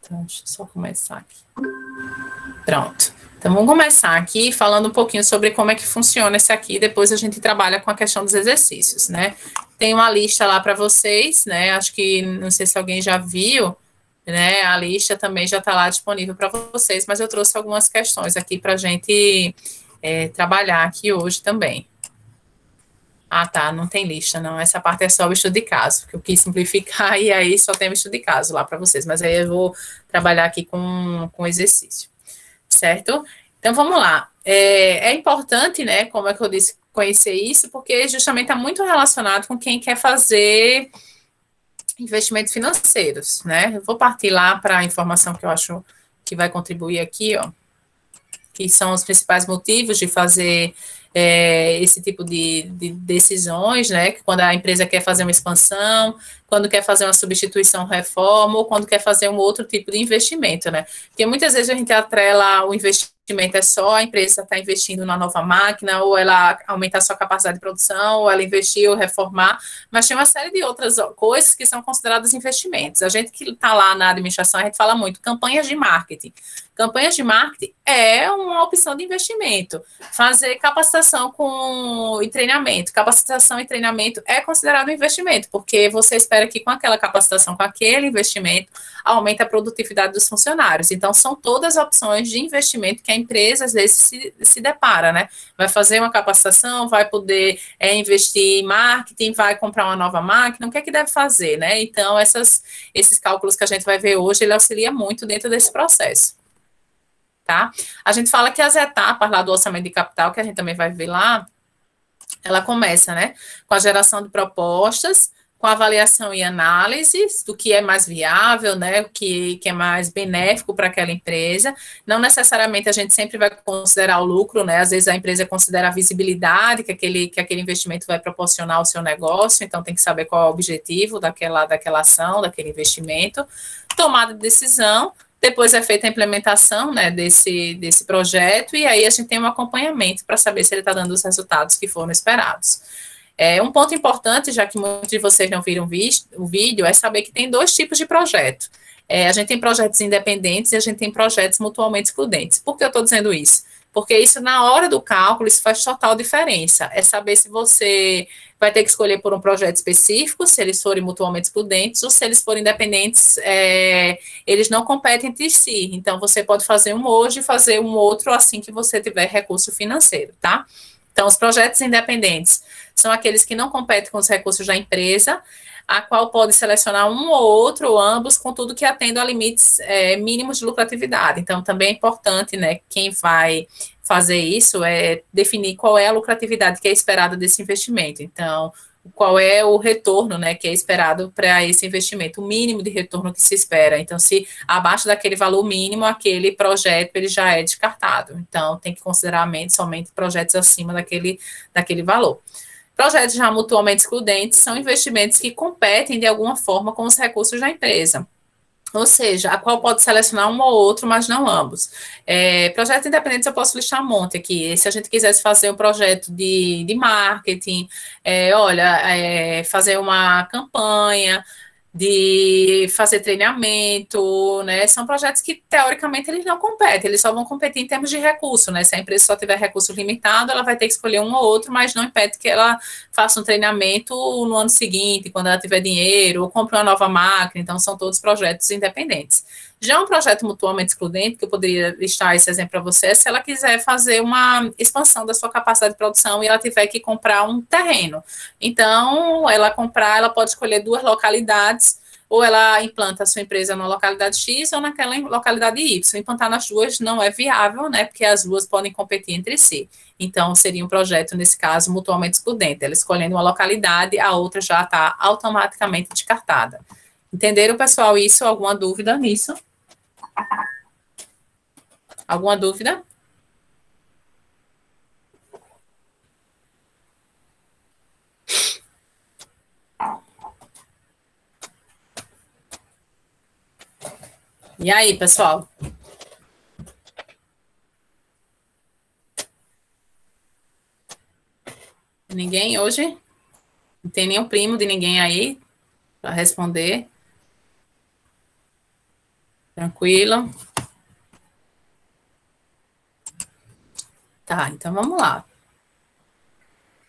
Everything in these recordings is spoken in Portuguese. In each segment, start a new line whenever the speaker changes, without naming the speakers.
Então, deixa eu só começar aqui. Pronto. Então, vamos começar aqui falando um pouquinho sobre como é que funciona esse aqui, depois a gente trabalha com a questão dos exercícios, né? Tem uma lista lá para vocês, né? Acho que, não sei se alguém já viu, né? A lista também já está lá disponível para vocês, mas eu trouxe algumas questões aqui para a gente trabalhar aqui hoje também. Ah, tá, não tem lista, não. Essa parte é só o estudo de caso, que eu quis simplificar e aí só tem o estudo de caso lá para vocês, mas aí eu vou trabalhar aqui com exercício, certo? Então, vamos lá. É importante, né, como é que eu disse, conhecer isso, porque justamente está muito relacionado com quem quer fazer investimentos financeiros, né? Eu vou partir lá para a informação que eu acho que vai contribuir aqui, ó, que são os principais motivos de fazer esse tipo de decisões, né? Quando a empresa quer fazer uma expansão, quando quer fazer uma substituição, reforma, ou quando quer fazer um outro tipo de investimento, né? Porque muitas vezes a gente atrela o investimento é só a empresa está investindo na nova máquina, ou ela aumentar a sua capacidade de produção, ou ela investir ou reformar, mas tem uma série de outras coisas que são consideradas investimentos. A gente que está lá na administração, a gente fala muito campanhas de marketing. Campanhas de marketing é uma opção de investimento. Fazer capacitação e treinamento. Capacitação e treinamento é considerado um investimento, porque você espera que com aquela capacitação, com aquele investimento, aumente a produtividade dos funcionários. Então, são todas opções de investimento que a empresa, às vezes, se depara, né? Vai fazer uma capacitação, vai poder investir em marketing, vai comprar uma nova máquina, o que é que deve fazer, né? Então, esses cálculos que a gente vai ver hoje, ele auxilia muito dentro desse processo. Tá? A gente fala que as etapas lá do orçamento de capital, que a gente também vai ver lá, ela começa, né, com a geração de propostas, com a avaliação e análise do que é mais viável, né, o que é mais benéfico para aquela empresa. Não necessariamente a gente sempre vai considerar o lucro, né, às vezes a empresa considera a visibilidade que aquele investimento vai proporcionar ao seu negócio, então tem que saber qual é o objetivo daquela ação, daquele investimento. Tomada de decisão, depois é feita a implementação, né, desse projeto, e aí a gente tem um acompanhamento para saber se ele está dando os resultados que foram esperados. Um ponto importante, já que muitos de vocês não viram o vídeo, é saber que tem dois tipos de projeto. A gente tem projetos independentes e a gente tem projetos mutuamente excludentes. Por que eu estou dizendo isso? Porque isso, na hora do cálculo, isso faz total diferença. É saber se você vai ter que escolher por um projeto específico, se eles forem mutuamente excludentes, ou se eles forem independentes, eles não competem entre si. Então, você pode fazer um hoje e fazer um outro assim que você tiver recurso financeiro, tá? Então, os projetos independentes são aqueles que não competem com os recursos da empresa, a qual pode selecionar um ou outro, ou ambos, contudo que atendam a limites mínimos de lucratividade. Então, também é importante, né, quem vai fazer isso é definir qual é a lucratividade que é esperada desse investimento. Então, qual é o retorno, né, que é esperado para esse investimento, o mínimo de retorno que se espera. Então, se abaixo daquele valor mínimo, aquele projeto ele já é descartado. Então, tem que considerar somente projetos acima daquele valor. Projetos já mutuamente excludentes são investimentos que competem de alguma forma com os recursos da empresa. Ou seja, a qual pode selecionar um ou outro, mas não ambos. Projetos independentes eu posso listar um monte aqui. Se a gente quisesse fazer um projeto de marketing, fazer uma campanha, de fazer treinamento, né? São projetos que, teoricamente, eles não competem, eles só vão competir em termos de recurso, né? Se a empresa só tiver recurso limitado, ela vai ter que escolher um ou outro, mas não impede que ela faça um treinamento no ano seguinte, quando ela tiver dinheiro, ou compre uma nova máquina. Então, são todos projetos independentes. Já um projeto mutuamente excludente, que eu poderia listar esse exemplo para você, se ela quiser fazer uma expansão da sua capacidade de produção e ela tiver que comprar um terreno. Então, ela pode escolher duas localidades, ou ela implanta a sua empresa na localidade X ou naquela localidade Y. Implantar nas duas não é viável, né? Porque as duas podem competir entre si. Então, seria um projeto, nesse caso, mutuamente excludente. Ela escolhendo uma localidade, a outra já está automaticamente descartada. Entenderam, pessoal, isso? Alguma dúvida nisso? Alguma dúvida? E aí, pessoal? Ninguém hoje? Não tem nenhum primo de ninguém aí para responder? Tranquilo? Tá, então vamos lá.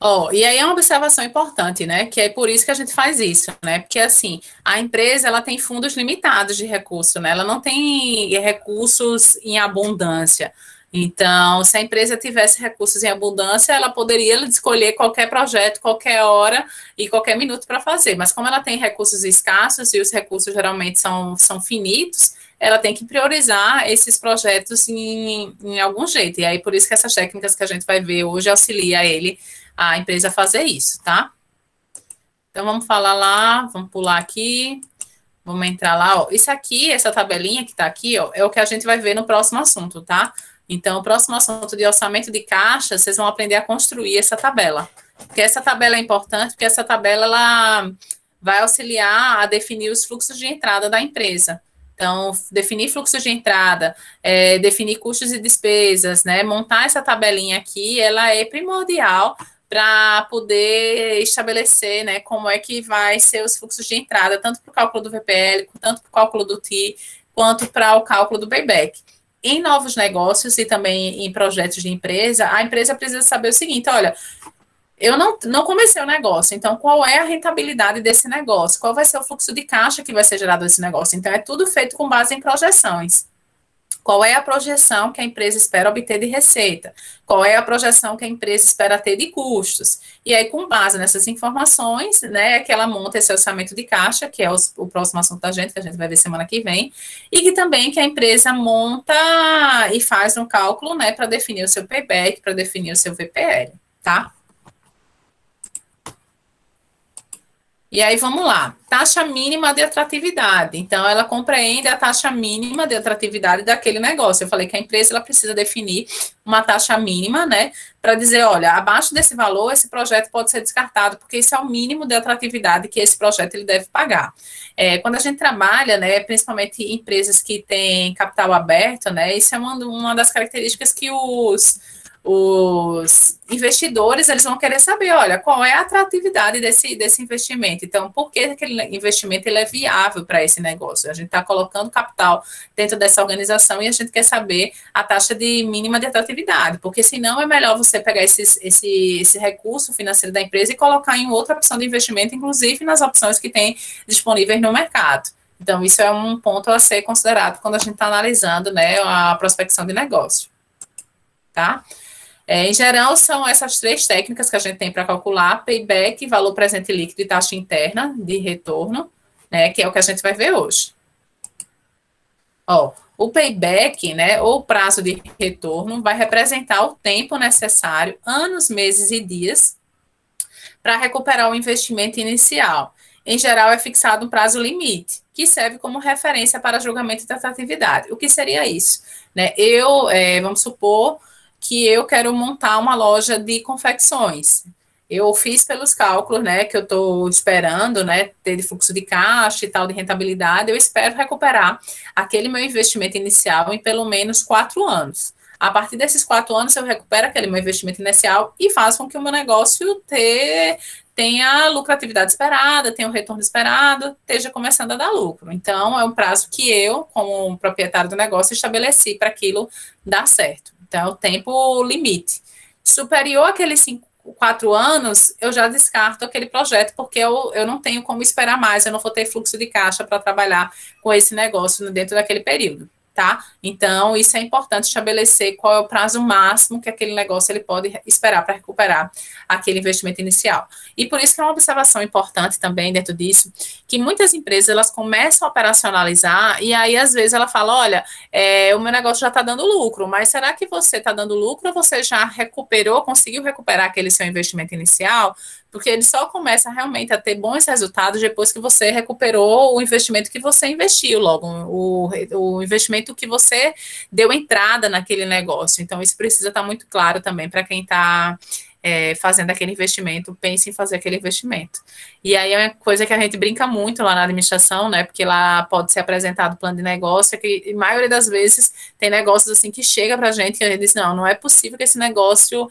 Ó, e aí é uma observação importante, né? Que é por isso que a gente faz isso, né? Porque assim, a empresa ela tem fundos limitados de recurso, né? Ela não tem recursos em abundância. Então, se a empresa tivesse recursos em abundância, ela poderia escolher qualquer projeto, qualquer hora e qualquer minuto para fazer. Mas como ela tem recursos escassos e os recursos geralmente são finitos, ela tem que priorizar esses projetos em algum jeito. E aí, por isso que essas técnicas que a gente vai ver hoje auxilia ele a empresa fazer isso, tá? Então vamos falar lá, vamos pular aqui, vamos entrar lá, ó. Isso aqui, essa tabelinha que tá aqui, ó, é o que a gente vai ver no próximo assunto, tá? Então, o próximo assunto de orçamento de caixa, vocês vão aprender a construir essa tabela. Porque essa tabela é importante, porque essa tabela ela vai auxiliar a definir os fluxos de entrada da empresa. Então, definir fluxos de entrada, definir custos e despesas, né? Montar essa tabelinha aqui, ela é primordial para poder estabelecer, né, como é que vai ser os fluxos de entrada, tanto para o cálculo do VPL, tanto para o cálculo do TI, quanto para o cálculo do payback. Em novos negócios e também em projetos de empresa, a empresa precisa saber o seguinte: olha, eu não comecei o negócio, então qual é a rentabilidade desse negócio? Qual vai ser o fluxo de caixa que vai ser gerado desse negócio? Então, é tudo feito com base em projeções. Qual é a projeção que a empresa espera obter de receita? Qual é a projeção que a empresa espera ter de custos? E aí, com base nessas informações, né, é que ela monta esse orçamento de caixa, que é o próximo assunto da gente, que a gente vai ver semana que vem, e que também que a empresa monta e faz um cálculo, né, para definir o seu payback, para definir o seu VPL, tá? E aí vamos lá, taxa mínima de atratividade. Então, ela compreende a taxa mínima de atratividade daquele negócio. Eu falei que a empresa ela precisa definir uma taxa mínima, né, para dizer, olha, abaixo desse valor, esse projeto pode ser descartado, porque isso é o mínimo de atratividade que esse projeto ele deve pagar. Quando a gente trabalha, né, principalmente em empresas que têm capital aberto, né, isso é uma das características que os investidores eles vão querer saber, olha, qual é a atratividade desse investimento. Então, por que aquele investimento ele é viável para esse negócio? A gente está colocando capital dentro dessa organização e a gente quer saber a taxa de mínima de atratividade, porque senão é melhor você pegar esse recurso financeiro da empresa e colocar em outra opção de investimento, inclusive nas opções que tem disponíveis no mercado. Então, isso é um ponto a ser considerado quando a gente está analisando, né, a prospecção de negócio, tá? Em geral, são essas três técnicas que a gente tem para calcular: payback, valor presente líquido e taxa interna de retorno, né, que é o que a gente vai ver hoje. Ó, o payback, né, ou prazo de retorno, vai representar o tempo necessário, anos, meses e dias, para recuperar o investimento inicial. Em geral, é fixado um prazo limite, que serve como referência para julgamento de atratividade. O que seria isso? Né, vamos supor que eu quero montar uma loja de confecções. Eu fiz pelos cálculos, né, que eu estou esperando, né, ter de fluxo de caixa e tal, de rentabilidade, eu espero recuperar aquele meu investimento inicial em pelo menos 4 anos. A partir desses 4 anos, eu recupero aquele meu investimento inicial e faço com que o meu negócio tenha a lucratividade esperada, tenha o retorno esperado, esteja começando a dar lucro. Então, é um prazo que eu, como proprietário do negócio, estabeleci para aquilo dar certo. Então, é o tempo limite. Superior àqueles 4 anos, eu já descarto aquele projeto, porque eu não tenho como esperar mais, eu não vou ter fluxo de caixa para trabalhar com esse negócio dentro daquele período, tá? Então, isso é importante estabelecer qual é o prazo máximo que aquele negócio ele pode esperar para recuperar aquele investimento inicial. E por isso que é uma observação importante também dentro disso, que muitas empresas, elas começam a operacionalizar e aí, às vezes, ela fala, olha, o meu negócio já está dando lucro, mas será que você está dando lucro ou você já conseguiu recuperar aquele seu investimento inicial? Porque ele só começa realmente a ter bons resultados depois que você recuperou o investimento que você investiu logo, o investimento que você deu entrada naquele negócio. Então, isso precisa estar muito claro também para quem está fazendo aquele investimento, pense em fazer aquele investimento. E aí é uma coisa que a gente brinca muito lá na administração, né? Porque lá pode ser apresentado plano de negócio, que a maioria das vezes tem negócios assim que chega para a gente e a gente diz, não é possível que esse negócio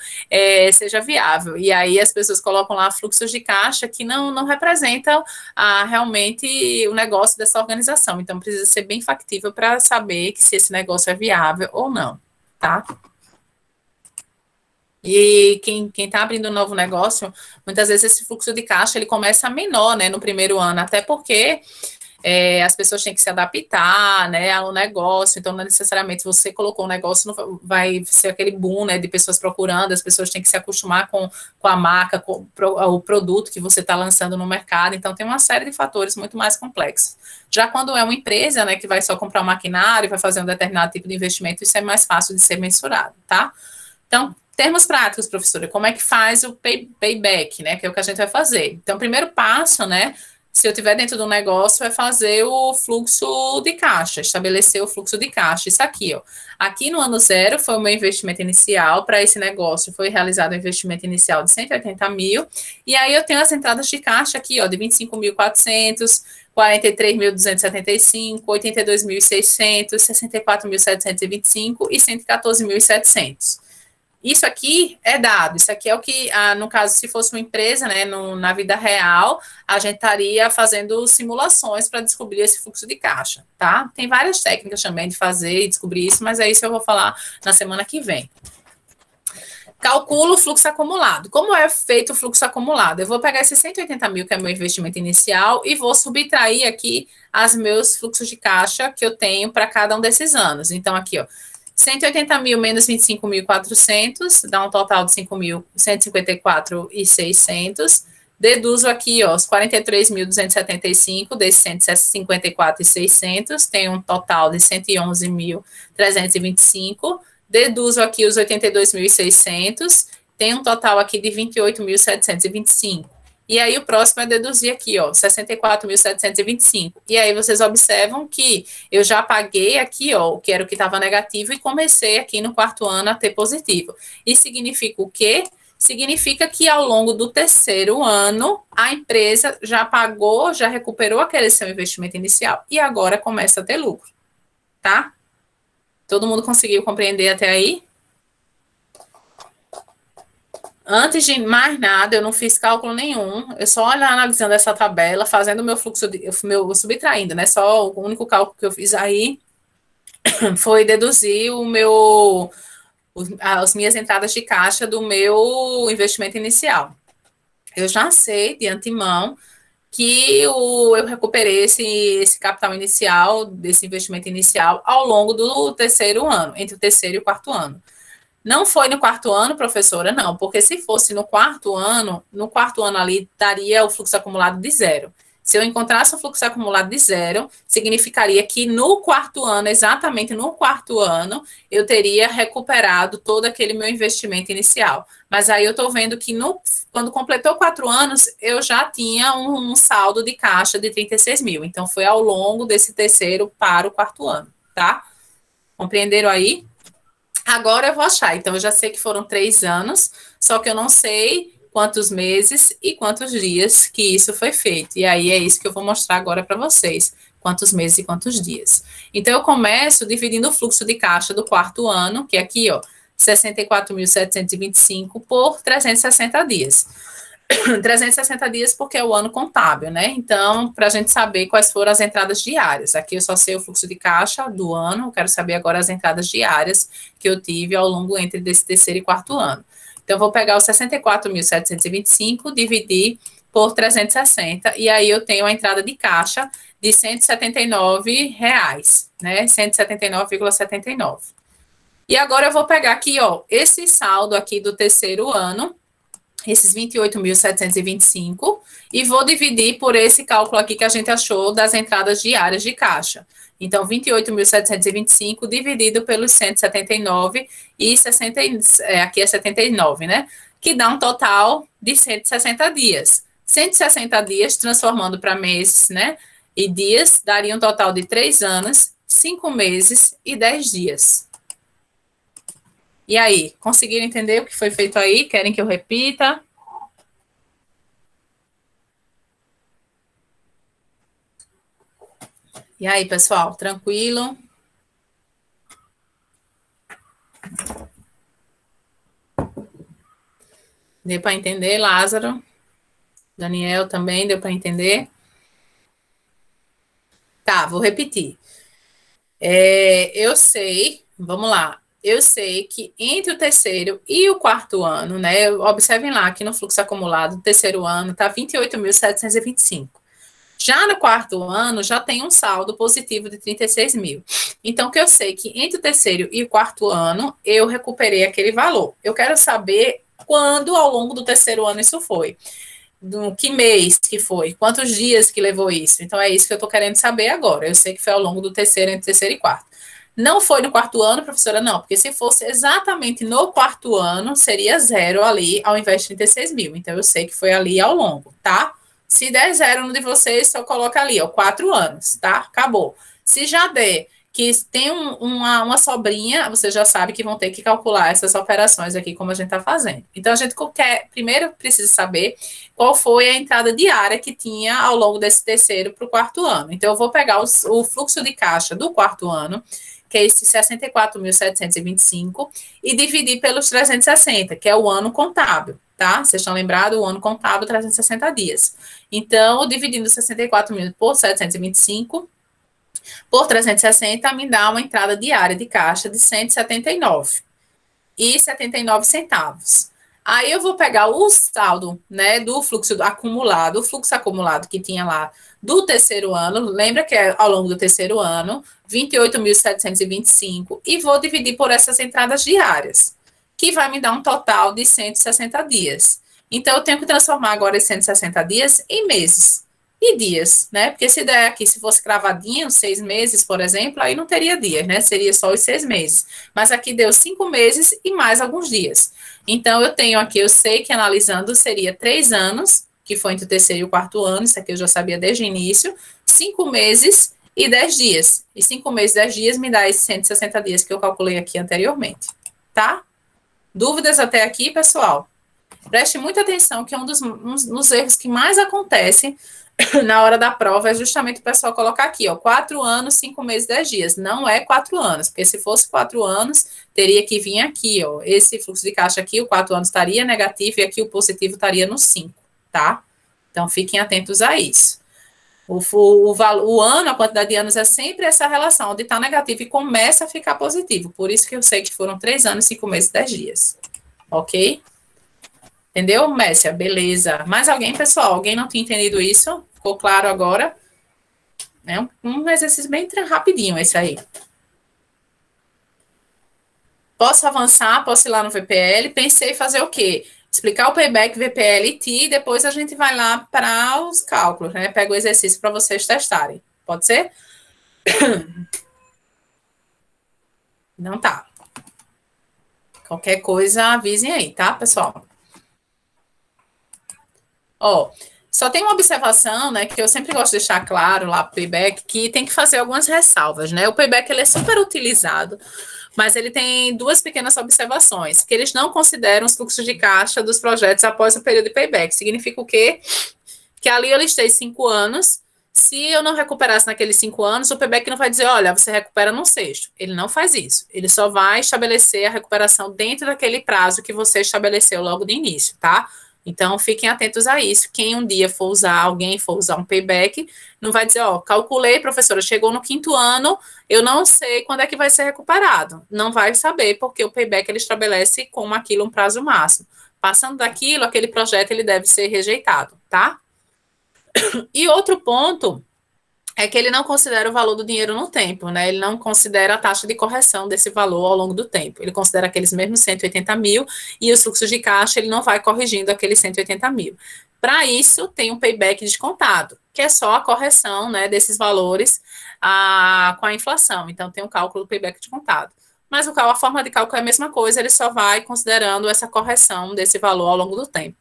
seja viável. E aí as pessoas colocam lá fluxos de caixa que não representam realmente o negócio dessa organização. Então precisa ser bem factível para saber que se esse negócio é viável ou não, tá? E quem está abrindo um novo negócio, muitas vezes esse fluxo de caixa ele começa menor, né, no primeiro ano, até porque as pessoas têm que se adaptar, né, ao negócio, então não necessariamente você colocou um negócio, não vai ser aquele boom, né, de pessoas procurando, as pessoas têm que se acostumar com a marca, com o produto que você está lançando no mercado, então tem uma série de fatores muito mais complexos. Já quando é uma empresa, né, que vai só comprar um maquinário, vai fazer um determinado tipo de investimento, isso é mais fácil de ser mensurado, tá? Então, termos práticos, professora, como é que faz o payback, né, que é o que a gente vai fazer. Então, o primeiro passo, né, se eu estiver dentro do negócio, é fazer o fluxo de caixa, estabelecer o fluxo de caixa. Isso aqui, ó. Aqui no ano zero foi o meu investimento inicial, para esse negócio foi realizado um investimento inicial de 180 mil, e aí eu tenho as entradas de caixa aqui, ó, de 25.400, 43.275, 82.600, 64.725 e 114.700. Isso aqui é dado, isso aqui é o que, no caso, se fosse uma empresa, né, na vida real, a gente estaria fazendo simulações para descobrir esse fluxo de caixa, tá? Tem várias técnicas também de fazer e descobrir isso, mas é isso que eu vou falar na semana que vem. Calculo o fluxo acumulado. Como é feito o fluxo acumulado? Eu vou pegar esses 180 mil, que é meu investimento inicial, e vou subtrair aqui os meus fluxos de caixa que eu tenho para cada um desses anos. Então, aqui, ó, 180 mil menos 25.400, dá um total de 5.154.600. Deduzo aqui, ó, os 43.275 desses 154.600, tem um total de 111.325. Deduzo aqui os 82.600, tem um total aqui de 28.725. E aí o próximo é deduzir aqui, ó, 64.725. E aí vocês observam que eu já paguei aqui, ó, que era o que estava negativo, e comecei aqui no quarto ano a ter positivo. E significa o quê? Significa que ao longo do terceiro ano, a empresa já pagou, já recuperou aquele seu investimento inicial e agora começa a ter lucro, tá? Todo mundo conseguiu compreender até aí? Antes de mais nada, eu não fiz cálculo nenhum, eu só analisando essa tabela, fazendo o meu fluxo, subtraindo, né? Só o único cálculo que eu fiz aí foi deduzir as minhas entradas de caixa do meu investimento inicial. Eu já sei de antemão que eu recuperei esse capital inicial, desse investimento inicial, ao longo do terceiro ano, entre o terceiro e o quarto ano. Não foi no quarto ano, professora? Não, porque se fosse no quarto ano ali daria o fluxo acumulado de zero. Se eu encontrasse o fluxo acumulado de zero, significaria que no quarto ano, exatamente no quarto ano, eu teria recuperado todo aquele meu investimento inicial. Mas aí eu estou vendo que quando completou 4 anos, eu já tinha um saldo de caixa de 36 mil. Então, foi ao longo desse terceiro para o quarto ano, tá? Compreenderam aí? Agora eu vou achar. Então, eu já sei que foram 3 anos, só que eu não sei quantos meses e quantos dias que isso foi feito. E aí é isso que eu vou mostrar agora para vocês, quantos meses e quantos dias. Então, eu começo dividindo o fluxo de caixa do quarto ano, que é aqui, ó, 64.725 por 360 dias. 360 dias porque é o ano contábil, né? Então, para a gente saber quais foram as entradas diárias. Aqui eu só sei o fluxo de caixa do ano, eu quero saber agora as entradas diárias que eu tive ao longo entre desse terceiro e quarto ano. Então, eu vou pegar os 64.725, dividir por 360, e aí eu tenho a entrada de caixa de R$ 179, né? 179,79. E agora eu vou pegar aqui, ó, esse saldo aqui do terceiro ano, esses 28.725, e vou dividir por esse cálculo aqui que a gente achou das entradas diárias de caixa. Então, 28.725 dividido pelos 179 e 60, aqui é 79, né? Que dá um total de 160 dias. 160 dias, transformando para meses, né? E dias, daria um total de 3 anos, 5 meses e 10 dias. E aí, conseguiram entender o que foi feito aí? Querem que eu repita? E aí, pessoal, tranquilo? Deu para entender, Lázaro? Daniel também deu para entender? Tá, vou repetir. Eu sei, vamos lá. Eu sei que entre o terceiro e o quarto ano, né? Observem lá que no fluxo acumulado, o terceiro ano está 28.725. Já no quarto ano, já tem um saldo positivo de 36 mil. Então, que eu sei que entre o terceiro e o quarto ano, eu recuperei aquele valor. Eu quero saber quando, ao longo do terceiro ano, isso foi. Do que mês que foi, quantos dias que levou isso. Então, é isso que eu estou querendo saber agora. Eu sei que foi ao longo do terceiro, entre terceiro e quarto. Não foi no quarto ano, professora? Não, porque se fosse exatamente no quarto ano, seria zero ali, ao invés de 36 mil. Então, eu sei que foi ali ao longo, tá? Se der zero no de vocês, só coloca ali, ó, 4 anos, tá? Acabou. Se já der que tem uma sobrinha, você já sabe que vão ter que calcular essas operações aqui, como a gente está fazendo. Então, a gente primeiro precisa saber qual foi a entrada diária que tinha ao longo desse terceiro para o quarto ano. Então, eu vou pegar o fluxo de caixa do quarto ano, que é esse 64.725, e dividir pelos 360, que é o ano contábil, tá? Vocês estão lembrados? O ano contábil, 360 dias. Então, dividindo 64 mil por 725, por 360, me dá uma entrada diária de caixa de 179,79 centavos. Aí eu vou pegar o saldo, né, do fluxo acumulado, o fluxo acumulado que tinha lá do terceiro ano, lembra que é ao longo do terceiro ano, 28.725, e vou dividir por essas entradas diárias, que vai me dar um total de 160 dias. Então, eu tenho que transformar agora esses 160 dias em meses e dias, né? Porque se der aqui, se fosse cravadinho, 6 meses, por exemplo, aí não teria dias, né? Seria só os 6 meses. Mas aqui deu 5 meses e mais alguns dias. Então, eu tenho aqui, eu sei que analisando seria 3 anos, que foi entre o terceiro e o quarto ano, isso aqui eu já sabia desde o início, 5 meses e 10 dias. E 5 meses e 10 dias me dá esses 160 dias que eu calculei aqui anteriormente, tá? Dúvidas até aqui, pessoal? Preste muita atenção, que é um dos erros que mais acontece na hora da prova é justamente o pessoal colocar aqui, ó, 4 anos, 5 meses, 10 dias. Não é 4 anos, porque se fosse 4 anos, teria que vir aqui, ó, esse fluxo de caixa aqui, o 4 anos estaria negativo e aqui o positivo estaria no 5, tá? Então, fiquem atentos a isso. O ano, a quantidade de anos é sempre essa relação, onde está negativo e começa a ficar positivo. Por isso que eu sei que foram 3 anos, 5 meses, 10 dias. Ok? Entendeu, Messia? Beleza. Mais alguém, pessoal? Alguém não tinha entendido isso? Ficou claro agora? É um exercício bem rapidinho esse aí. Posso avançar? Posso ir lá no VPL? Pensei em fazer o quê? Explicar o payback, VPL e T, e depois a gente vai lá para os cálculos, né? Pega o exercício para vocês testarem. Pode ser? Não tá. Qualquer coisa, avisem aí, tá, pessoal? Ó, só tem uma observação, né, que eu sempre gosto de deixar claro lá pro payback, que tem que fazer algumas ressalvas, né? O payback, ele é super utilizado, mas ele tem duas pequenas observações, que eles não consideram os fluxos de caixa dos projetos após o período de payback. Significa o quê? Que ali eu listei 5 anos, se eu não recuperasse naqueles 5 anos, o payback não vai dizer, olha, você recupera no sexto. Ele não faz isso. Ele só vai estabelecer a recuperação dentro daquele prazo que você estabeleceu logo de início, tá? Então, fiquem atentos a isso. Quem um dia for usar, alguém for usar um payback, não vai dizer, ó, calculei, professora, chegou no 5º ano, eu não sei quando é que vai ser recuperado. Não vai saber, porque o payback ele estabelece como aquilo um prazo máximo. Passando daquilo, aquele projeto ele deve ser rejeitado, tá? E outro ponto é que ele não considera o valor do dinheiro no tempo, né? Ele não considera a taxa de correção desse valor ao longo do tempo. Ele considera aqueles mesmos 180 mil e os fluxos de caixa ele não vai corrigindo aqueles 180 mil. Para isso, tem um payback descontado, que é só a correção, né, desses valores com a inflação. Então, tem um cálculo do payback descontado. Mas a forma de cálculo é a mesma coisa, ele só vai considerando essa correção desse valor ao longo do tempo.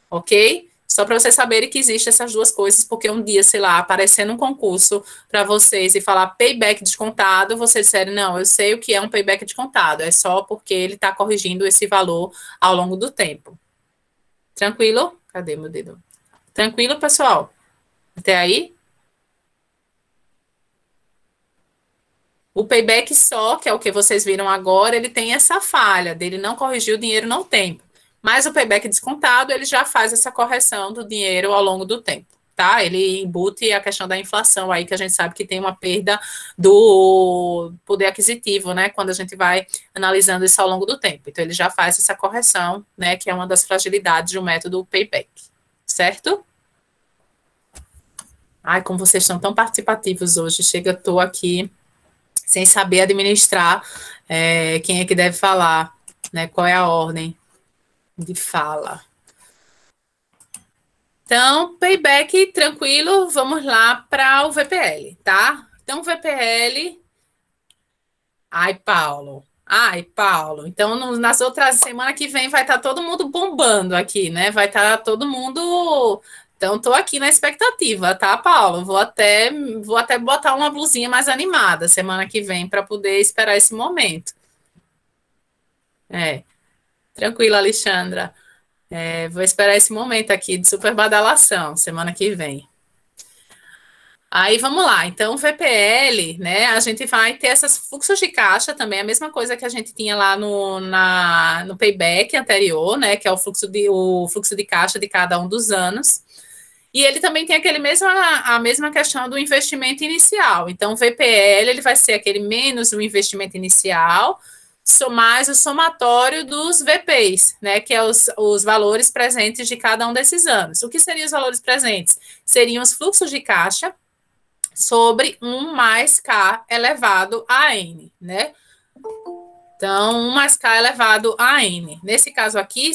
Ok? Só para vocês saberem que existem essas duas coisas, porque um dia, sei lá, aparecer num concurso para vocês e falar payback descontado, vocês disserem, não, eu sei o que é um payback descontado, é só porque ele está corrigindo esse valor ao longo do tempo. Tranquilo? Cadê meu dedo? Tranquilo, pessoal? Até aí? O payback só, que é o que vocês viram agora, ele tem essa falha dele não corrigir o dinheiro no tempo. Mas o payback descontado, ele já faz essa correção do dinheiro ao longo do tempo, tá? Ele embute a questão da inflação aí, que a gente sabe que tem uma perda do poder aquisitivo, né? Quando a gente vai analisando isso ao longo do tempo. Então, ele já faz essa correção, né? Que é uma das fragilidades do método payback, certo? Ai, como vocês estão tão participativos hoje, chega, eu tô aqui sem saber administrar quem é que deve falar, né? Qual é a ordem de fala. Então, payback tranquilo, vamos lá para o VPL, tá? Então, o VPL. Ai, Paulo. Ai, Paulo. Então, nas outras semana que vem vai estar todo mundo bombando aqui, né? Vai estar todo mundo. Então, estou aqui na expectativa, tá, Paulo? Vou até botar uma blusinha mais animada semana que vem para poder esperar esse momento. Tranquilo, Alexandra. Vou esperar esse momento aqui de super badalação semana que vem. Aí vamos lá, então o VPL, né? A gente vai ter esses fluxos de caixa também, a mesma coisa que a gente tinha lá no payback anterior, né? Que é o fluxo de caixa de cada um dos anos. E ele também tem a mesma questão do investimento inicial. Então, o VPL ele vai ser aquele menos o investimento inicial, mais o somatório dos VPs, né? Que é os valores presentes de cada um desses anos. O que seriam os valores presentes? Seriam os fluxos de caixa sobre 1 mais K elevado a N, né? Então, 1 mais K elevado a N. Nesse caso aqui,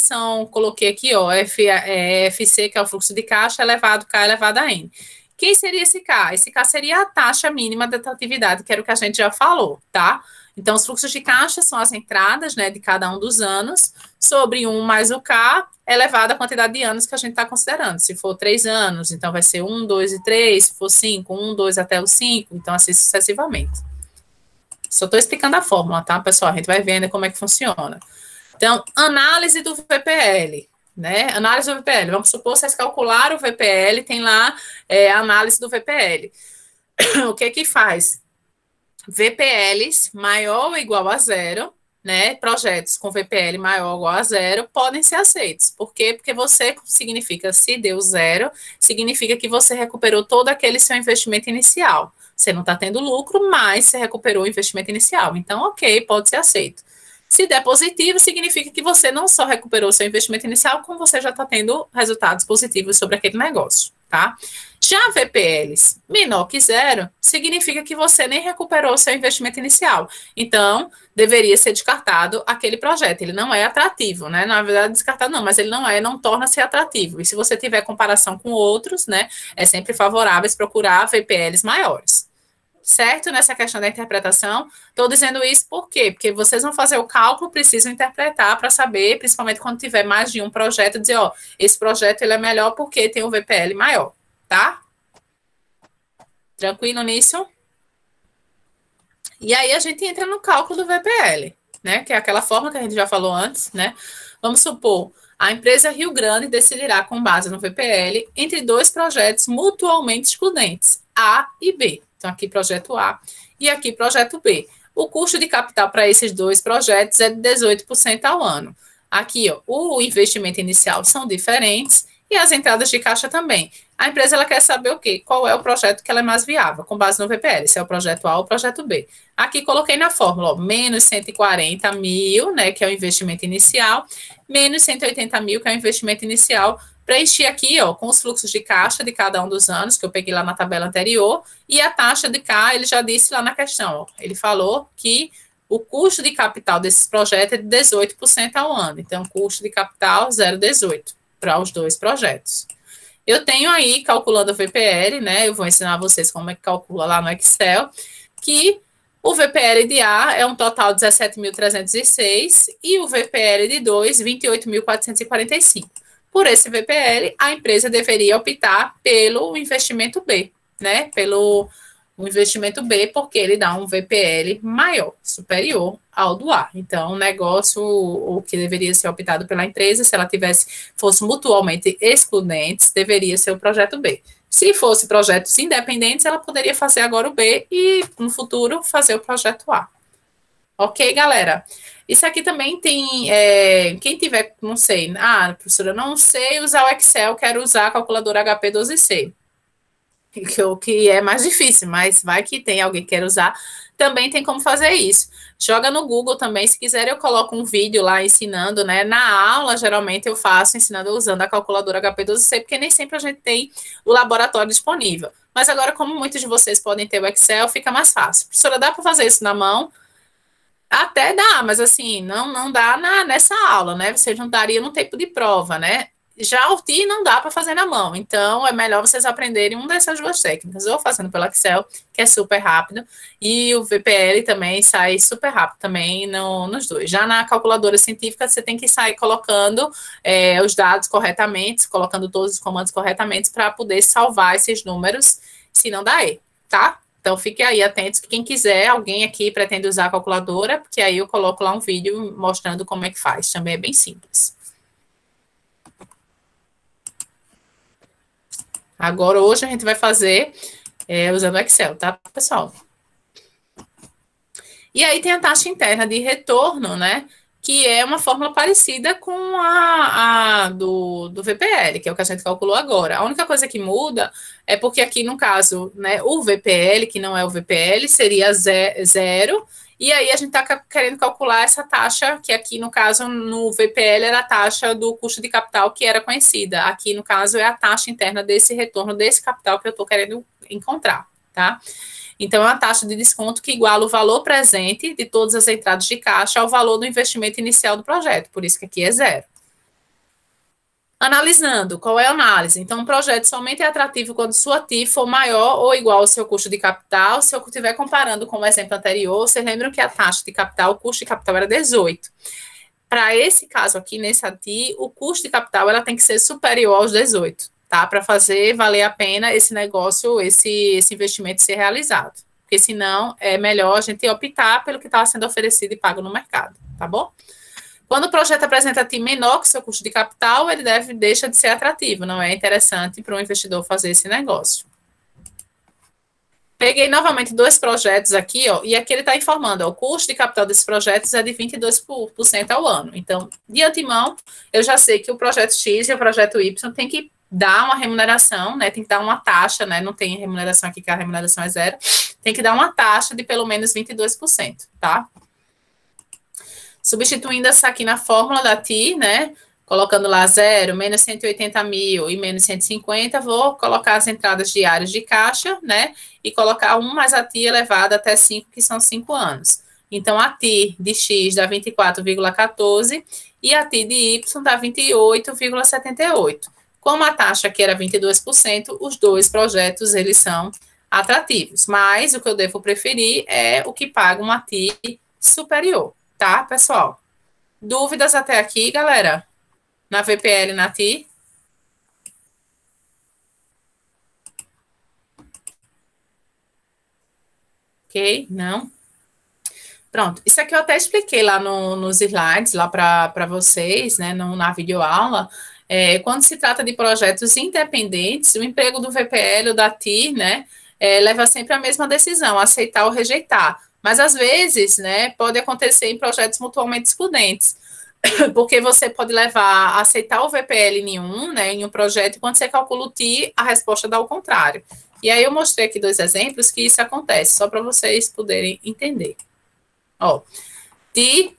coloquei aqui, ó, FC, que é o fluxo de caixa, elevado K elevado a N. Quem seria esse K? Esse K seria a taxa mínima da atividade, que era o que a gente já falou, tá? Então, os fluxos de caixa são as entradas, né, de cada um dos anos, sobre 1 mais o K, elevado à quantidade de anos que a gente está considerando. Se for 3 anos, então vai ser 1, 2 e 3. Se for 5, 1, 2 até o 5. Então, assim sucessivamente. Só estou explicando a fórmula, tá, pessoal? A gente vai vendo como é que funciona. Então, análise do VPL, né? Análise do VPL. Vamos supor que vocês calcularam o VPL, tem lá a análise do VPL. O que que faz? VPLs maior ou igual a zero, né? Projetos com VPL maior ou igual a zero podem ser aceitos. Por quê? Porque você significa, se deu zero, significa que você recuperou todo aquele seu investimento inicial. Você não está tendo lucro, mas você recuperou o investimento inicial. Então, ok, pode ser aceito. Se der positivo, significa que você não só recuperou seu investimento inicial, como você já está tendo resultados positivos sobre aquele negócio, tá? Já VPLs menor que zero, significa que você nem recuperou seu investimento inicial. Então, deveria ser descartado aquele projeto. Ele não é atrativo, né? Na verdade, descartado não, mas ele não torna-se atrativo. E se você tiver comparação com outros, né, é sempre favorável procurar VPLs maiores. Certo? Nessa questão da interpretação, estou dizendo isso por quê? Porque vocês vão fazer o cálculo, precisam interpretar para saber, principalmente quando tiver mais de um projeto, dizer, ó, esse projeto ele é melhor porque tem um VPL maior, tá? Tranquilo nisso? E aí a gente entra no cálculo do VPL, né? Que é aquela forma que a gente já falou antes, né? Vamos supor, a empresa Rio Grande decidirá, com base no VPL, entre 2 projetos mutuamente excludentes, A e B. Então, aqui projeto A e aqui projeto B. O custo de capital para esses 2 projetos é de 18% ao ano. Aqui, ó, o investimento inicial são diferentes e as entradas de caixa também. A empresa ela quer saber o quê? Qual é o projeto que ela é mais viável, com base no VPL, se é o projeto A ou o projeto B. Aqui coloquei na fórmula, ó, menos 140 mil, né, que é o investimento inicial, menos 180 mil, que é o investimento inicial, preenchi aqui, ó, com os fluxos de caixa de cada um dos anos, que eu peguei lá na tabela anterior, e a taxa de K, ele já disse lá na questão, ó, ele falou que o custo de capital desses projetos é de 18% ao ano, então, custo de capital 0,18 para os 2 projetos. Eu tenho aí, calculando o VPL, né, eu vou ensinar vocês como é que calcula lá no Excel, que o VPL de A é um total de 17.306 e o VPL de 2, 28.445. por esse VPL, a empresa deveria optar pelo investimento B, né? Pelo investimento B, porque ele dá um VPL maior, superior ao do A. Então, o negócio, o que deveria ser optado pela empresa, se ela fosse mutualmente excludentes, deveria ser o projeto B. Se fosse projetos independentes, ela poderia fazer agora o B e, no futuro, fazer o projeto A. Ok, galera? Isso aqui também tem, quem tiver, não sei, professora, não sei usar o Excel, quero usar a calculadora HP12C, que é mais difícil, mas vai que tem alguém que quer usar, também tem como fazer isso. Joga no Google também, se quiser eu coloco um vídeo lá ensinando, né? Na aula, geralmente eu faço ensinando usando a calculadora HP12C, porque nem sempre a gente tem o laboratório disponível. Mas agora, como muitos de vocês podem ter o Excel, fica mais fácil. Professora, dá para fazer isso na mão? Até dá, mas assim, não dá nessa aula, né? Você juntaria no tempo de prova, né? Já o TI não dá para fazer na mão, então é melhor vocês aprenderem uma dessas duas técnicas, ou fazendo pelo Excel, que é super rápido, e o VPL também sai super rápido também nos dois. Já na calculadora científica, você tem que sair colocando os dados corretamente, colocando todos os comandos corretamente para poder salvar esses números, se não dá erro, tá? Então, fiquem aí atentos, que quem quiser, alguém aqui pretende usar a calculadora, porque aí eu coloco lá um vídeo mostrando como é que faz. Também é bem simples. Agora, hoje, a gente vai fazer usando o Excel, tá, pessoal? E aí tem a taxa interna de retorno, né? Que é uma fórmula parecida com a do VPL, que é o que a gente calculou agora. A única coisa que muda é porque aqui, no caso, né, o VPL, que não é o VPL, seria zero, e aí a gente está querendo calcular essa taxa, que aqui, no caso, no VPL era a taxa do custo de capital que era conhecida. Aqui, no caso, é a taxa interna desse retorno, desse capital que eu estou querendo encontrar, tá? Então, é uma taxa de desconto que iguala o valor presente de todas as entradas de caixa ao valor do investimento inicial do projeto, por isso que aqui é zero. Analisando, qual é a análise? Então, um projeto somente é atrativo quando sua TI for maior ou igual ao seu custo de capital. Se eu estiver comparando com o exemplo anterior, vocês lembram que a taxa de capital, o custo de capital era 18. Para esse caso aqui, nessa TI, o custo de capital ela tem que ser superior aos 18, tá? Para fazer valer a pena esse negócio, esse investimento ser realizado. Porque senão é melhor a gente optar pelo que está sendo oferecido e pago no mercado, tá bom? Quando o projeto apresenta TI menor que o seu custo de capital, ele deixa de ser atrativo, não é interessante para um investidor fazer esse negócio. Peguei novamente dois projetos aqui, ó, e aqui ele está informando, ó, o custo de capital desses projetos é de 22% ao ano. Então, de antemão, eu já sei que o projeto X e o projeto Y tem que dar uma remuneração, né, tem que dar uma taxa, né, não tem remuneração aqui, que a remuneração é zero, tem que dar uma taxa de pelo menos 22%, tá? Substituindo essa aqui na fórmula da TI, né, colocando lá 0, menos 180 mil e menos 150, vou colocar as entradas diárias de caixa, né, e colocar 1 mais a TI elevado até 5, que são 5 anos. Então, a TI de X dá 24,14 e a TI de Y dá 28,78. Como a taxa aqui era 22%, os dois projetos, eles são atrativos. Mas o que eu devo preferir é o que paga uma TI superior, tá, pessoal? Dúvidas até aqui, galera? Na VPL, na TI? Ok, não? Pronto, isso aqui eu até expliquei lá nos slides, lá para vocês, né, na videoaula. Quando se trata de projetos independentes, o emprego do VPL ou da TI, né, leva sempre a mesma decisão, aceitar ou rejeitar. Mas, às vezes, né, pode acontecer em projetos mutuamente excludentes, porque você pode levar a aceitar o VPL em um, né, em um projeto, e quando você calcula o TI, a resposta dá o contrário. E aí eu mostrei aqui dois exemplos que isso acontece, só para vocês poderem entender. Ó, TI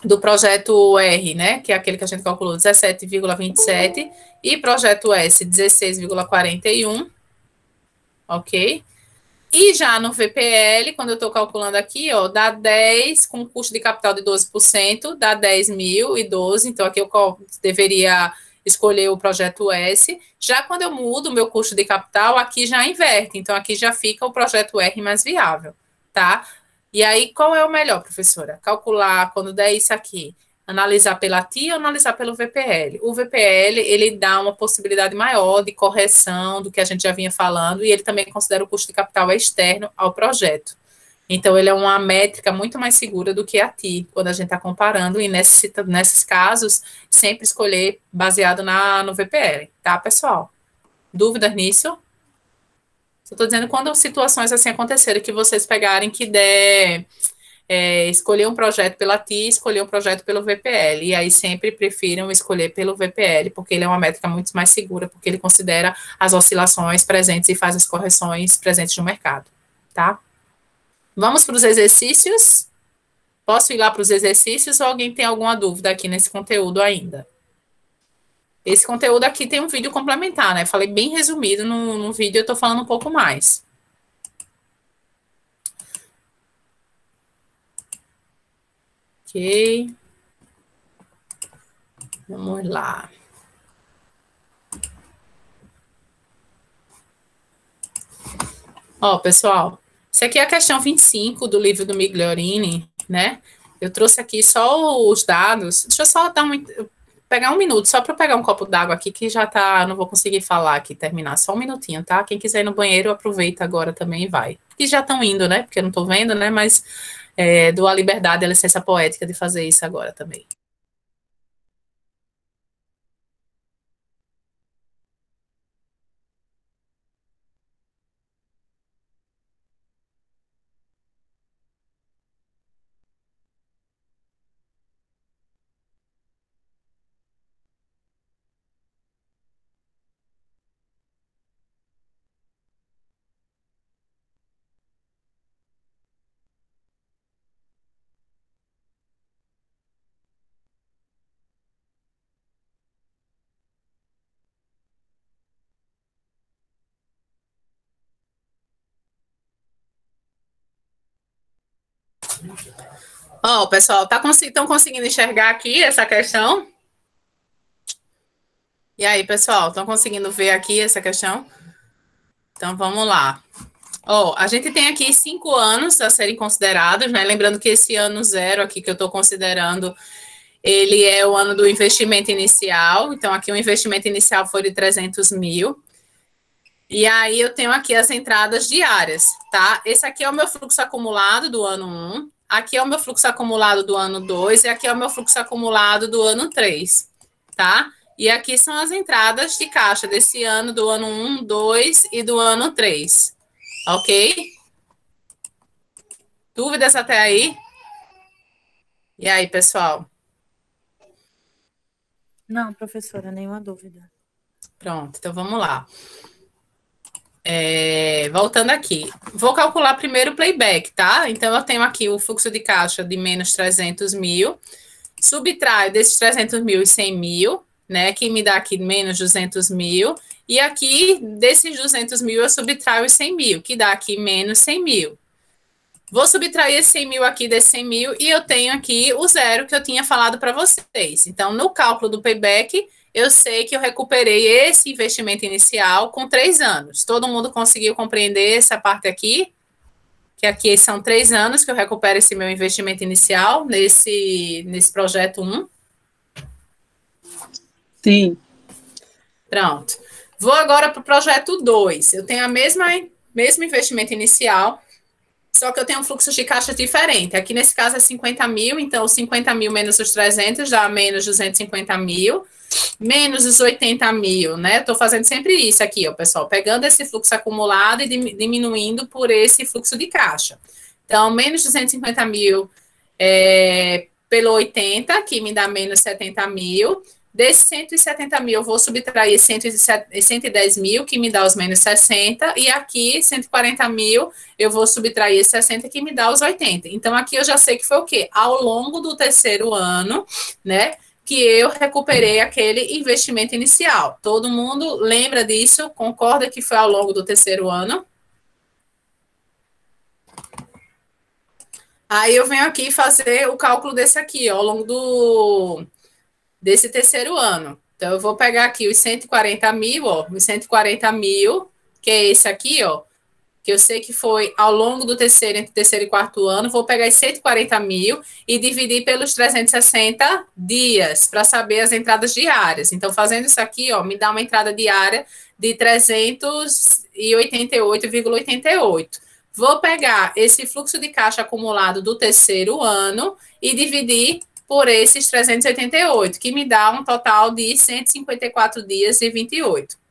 do projeto R, né, que é aquele que a gente calculou, 17,27, e projeto S, 16,41, ok? E já no VPL, quando eu estou calculando aqui, ó, dá 10, com custo de capital de 12%, dá 10.012, então aqui eu deveria escolher o projeto S. Já quando eu mudo o meu custo de capital, aqui já inverte, então aqui já fica o projeto R mais viável, tá? E aí, qual é o melhor, professora? Calcular, quando der isso aqui, analisar pela TI ou analisar pelo VPL. O VPL, ele dá uma possibilidade maior de correção do que a gente já vinha falando, e ele também considera o custo de capital externo ao projeto. Então, ele é uma métrica muito mais segura do que a TI, quando a gente está comparando, e nesses casos, sempre escolher baseado no VPL, tá, pessoal? Dúvidas nisso? Eu estou dizendo quando situações assim acontecerem, que vocês pegarem que der escolher um projeto pela TI, escolher um projeto pelo VPL, e aí sempre prefiram escolher pelo VPL, porque ele é uma métrica muito mais segura, porque ele considera as oscilações presentes e faz as correções presentes no mercado, tá? Vamos para os exercícios? Posso ir lá para os exercícios ou alguém tem alguma dúvida aqui nesse conteúdo ainda? Esse conteúdo aqui tem um vídeo complementar, né? Falei bem resumido no vídeo, eu estou falando um pouco mais. Ok. Vamos lá. Ó, pessoal, isso aqui é a questão 25 do livro do Migliorini, né? Eu trouxe aqui só os dados. Deixa eu só pegar um minuto, só para eu pegar um copo d'água aqui, que já tá, não vou conseguir falar aqui, terminar, só um minutinho, tá? Quem quiser ir no banheiro, aproveita agora também e vai. E já estão indo, né? Porque eu não tô vendo, né? Mas dou a liberdade, a licença poética de fazer isso agora também. Ó, pessoal, estão conseguindo enxergar aqui essa questão? E aí, pessoal, estão conseguindo ver aqui essa questão? Então, vamos lá. Ó, a gente tem aqui 5 anos a serem considerados, né? Lembrando que esse ano zero aqui que eu estou considerando, ele é o ano do investimento inicial. Então, aqui o investimento inicial foi de 300 mil. E aí, eu tenho aqui as entradas diárias, tá? Esse aqui é o meu fluxo acumulado do ano 1. Aqui é o meu fluxo acumulado do ano 2. E aqui é o meu fluxo acumulado do ano 3, tá? E aqui são as entradas de caixa desse ano, do ano 1, 2 e do ano 3. Ok? Dúvidas até aí? E aí, pessoal?
Não, professora, nenhuma dúvida.
Pronto, então vamos lá. Voltando aqui. Vou calcular primeiro o playback, tá? Então, eu tenho aqui o fluxo de caixa de menos 300 mil. Subtraio desses 300 mil e 100 mil, né? Que me dá aqui menos 200 mil. E aqui, desses 200 mil, eu subtraio os 100 mil, que dá aqui menos 100 mil. Vou subtrair esse 100 mil aqui desse 100 mil e eu tenho aqui o zero que eu tinha falado para vocês. Então, no cálculo do payback, eu sei que eu recuperei esse investimento inicial com 3 anos. Todo mundo conseguiu compreender essa parte aqui? Que aqui são 3 anos que eu recupero esse meu investimento inicial nesse projeto 1.
Sim.
Pronto. Vou agora para o projeto 2. Eu tenho a mesmo investimento inicial, só que eu tenho um fluxo de caixa diferente. Aqui, nesse caso, é 50 mil. Então, 50 mil menos os 300 dá menos 250 mil. Menos os 80 mil, né? Estou fazendo sempre isso aqui, ó, pessoal. Pegando esse fluxo acumulado e diminuindo por esse fluxo de caixa. Então, menos 250 mil pelo 80, que me dá menos 70 mil. Desses 170 mil, eu vou subtrair 110 mil, que me dá os menos 60, e aqui, 140 mil, eu vou subtrair 60, que me dá os 80. Então, aqui eu já sei que foi o quê? Ao longo do terceiro ano, né, que eu recuperei aquele investimento inicial. Todo mundo lembra disso? Concorda que foi ao longo do terceiro ano? Aí eu venho aqui fazer o cálculo desse aqui, ó, ao longo desse terceiro ano. Então, eu vou pegar aqui os 140 mil, ó, os 140 mil, que é esse aqui, ó, que eu sei que foi ao longo do terceiro, entre terceiro e quarto ano, vou pegar os 140 mil e dividir pelos 360 dias, para saber as entradas diárias. Então, fazendo isso aqui, ó, me dá uma entrada diária de 388,88. Vou pegar esse fluxo de caixa acumulado do terceiro ano e dividir por esses 388, que me dá um total de 154 dias e 28.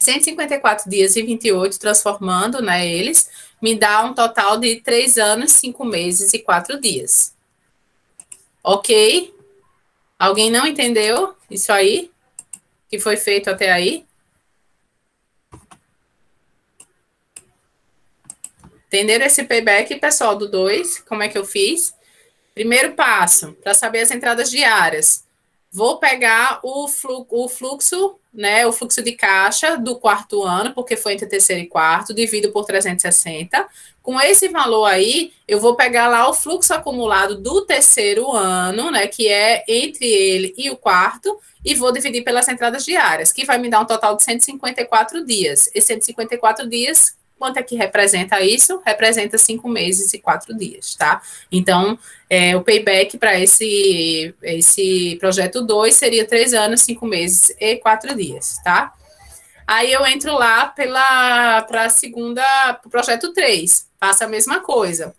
154 dias e 28, transformando, né, eles, me dá um total de 3 anos, 5 meses e 4 dias. Ok? Alguém não entendeu isso aí? Que foi feito até aí? Entenderam esse payback, pessoal, do 2? Como é que eu fiz? Primeiro passo, para saber as entradas diárias. Vou pegar o fluxo, né, o fluxo de caixa do quarto ano, porque foi entre terceiro e quarto, divido por 360. Com esse valor aí, eu vou pegar lá o fluxo acumulado do terceiro ano, né, que é entre ele e o quarto, e vou dividir pelas entradas diárias, que vai me dar um total de 154 dias. E 154 dias, quanto é que representa isso? Representa 5 meses e 4 dias, tá? Então, o payback para esse projeto 2 seria 3 anos, 5 meses e 4 dias, tá? Aí eu entro lá para a segunda, para o projeto 3, faço a mesma coisa.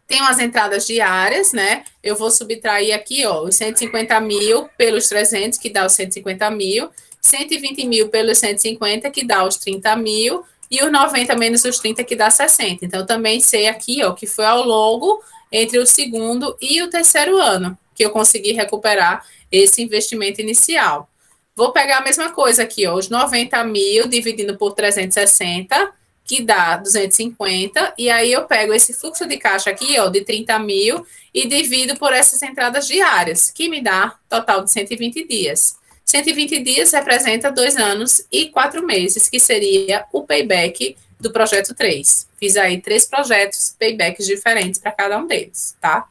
Tenho as entradas diárias, né? Eu vou subtrair aqui, ó, os 150 mil pelos 300, que dá os 150 mil, 120 mil pelos 150, que dá os 30 mil, e os 90 menos os 30, que dá 60. Então, também sei aqui, ó, que foi ao longo entre o segundo e o terceiro ano que eu consegui recuperar esse investimento inicial. Vou pegar a mesma coisa aqui, ó, os 90 mil dividindo por 360, que dá 250, e aí eu pego esse fluxo de caixa aqui, ó, de 30 mil, e divido por essas entradas diárias, que me dá total de 120 dias. 120 dias representa 2 anos e 4 meses, que seria o payback do projeto 3. Fiz aí 3 projetos, paybacks diferentes para cada um deles, tá?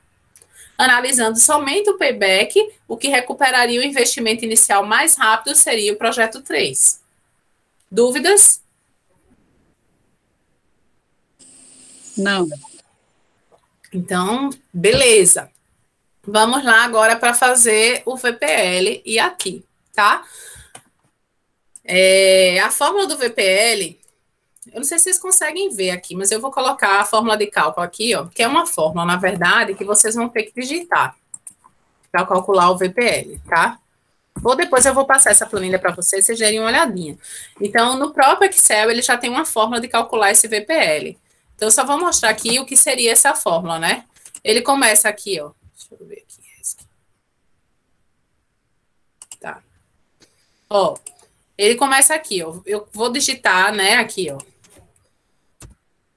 Analisando somente o payback, o que recuperaria o investimento inicial mais rápido seria o projeto 3. Dúvidas?
Não.
Então, beleza. Vamos lá agora para fazer o VPL e aqui, tá? A fórmula do VPL, eu não sei se vocês conseguem ver aqui, mas eu vou colocar a fórmula de cálculo aqui, ó, que é uma fórmula, na verdade, que vocês vão ter que digitar para calcular o VPL, tá? Ou depois eu vou passar essa planilha para vocês darem uma olhadinha. Então, no próprio Excel, ele já tem uma fórmula de calcular esse VPL. Então, eu só vou mostrar aqui o que seria essa fórmula, né? Ele começa aqui, ó. Deixa eu ver aqui. Tá. Ó, ele começa aqui, ó. Eu vou digitar, né, aqui, ó.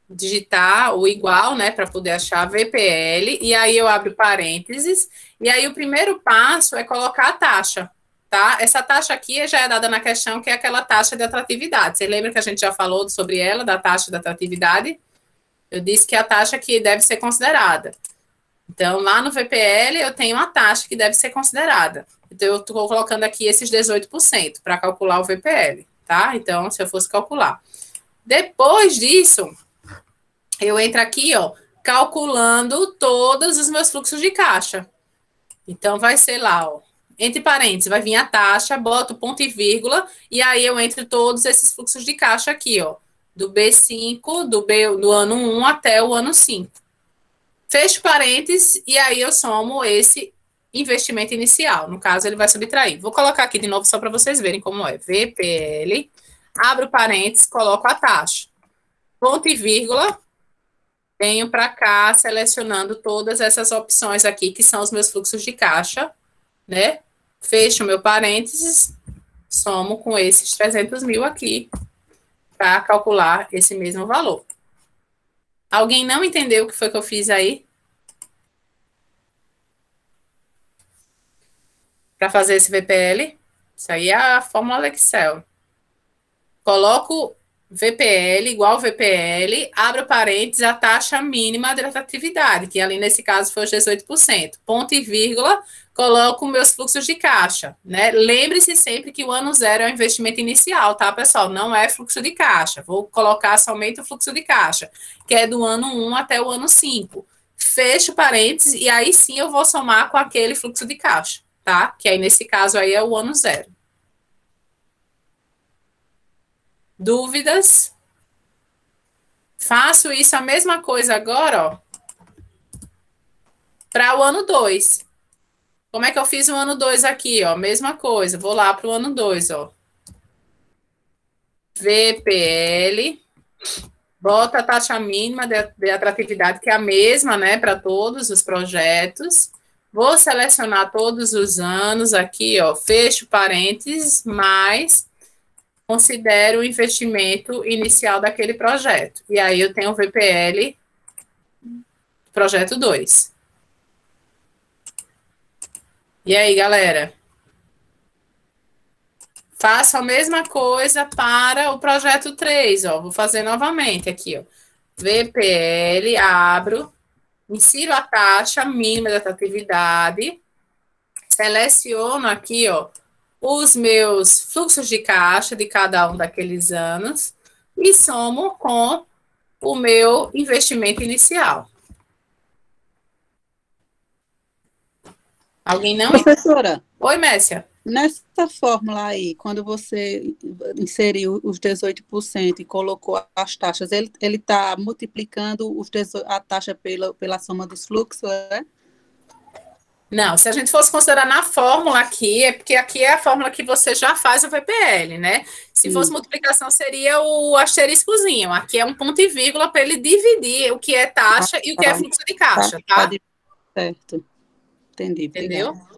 Digitar o igual, né, para poder achar VPL, e aí eu abro parênteses, e aí o primeiro passo é colocar a taxa, tá? Essa taxa aqui já é dada na questão, que é aquela taxa de atratividade. Você lembra que a gente já falou sobre ela, da taxa de atratividade? Eu disse que é a taxa que deve ser considerada. Então, lá no VPL, eu tenho uma taxa que deve ser considerada. Então, eu estou colocando aqui esses 18% para calcular o VPL, tá? Então, se eu fosse calcular. Depois disso, eu entro aqui, ó, calculando todos os meus fluxos de caixa. Então, vai ser lá, ó, entre parênteses, vai vir a taxa, boto ponto e vírgula, e aí eu entro todos esses fluxos de caixa aqui, ó, do B5, do ano 1 até o ano 5. Fecho parênteses, e aí eu somo esse investimento inicial. No caso, ele vai subtrair. Vou colocar aqui de novo só para vocês verem como é. VPL, abro parênteses, coloco a taxa. Ponto e vírgula, venho para cá, selecionando todas essas opções aqui, que são os meus fluxos de caixa, né? Fecho meu parênteses, somo com esses 300 mil aqui, para calcular esse mesmo valor. Alguém não entendeu o que foi que eu fiz aí? Para fazer esse VPL? Isso aí é a fórmula do Excel. Coloco VPL igual VPL, abro parênteses, a taxa mínima de atratividade, que ali nesse caso foi os 18%. Ponto e vírgula, coloco meus fluxos de caixa, né? Lembre-se sempre que o ano zero é o investimento inicial, tá, pessoal? Não é fluxo de caixa. Vou colocar somente o fluxo de caixa, que é do ano 1 até o ano 5. Fecho parênteses e aí sim eu vou somar com aquele fluxo de caixa, tá? Que aí nesse caso aí é o ano zero. Dúvidas? Faço isso a mesma coisa agora, ó, para o ano 2. Como é que eu fiz o ano 2 aqui, ó? Mesma coisa. Vou lá para o ano 2, ó. VPL, bota a taxa mínima de atratividade, que é a mesma, né, para todos os projetos. Vou selecionar todos os anos aqui, ó, fecho parênteses, mais considero o investimento inicial daquele projeto. E aí eu tenho o VPL, projeto 2. E aí, galera? Faço a mesma coisa para o projeto 3, ó. Vou fazer novamente aqui, ó. VPL, abro, insiro a taxa mínima de atratividade, seleciono aqui, ó, os meus fluxos de caixa de cada um daqueles anos e somo com o meu investimento inicial. Alguém não?
Professora,
Oi, Messia.
nessa fórmula aí, quando você inseriu os 18% e colocou as taxas, ele está multiplicando a taxa pela soma dos fluxos, é?
Não, se a gente fosse considerar na fórmula aqui, é porque aqui é a fórmula que você já faz o VPL, né? Se fosse multiplicação, seria o asteriscozinho. Aqui é um ponto e vírgula para ele dividir o que é taxa e o que é fluxo de caixa, tá?
Certo. Entendi.
Entendeu?
Obrigada.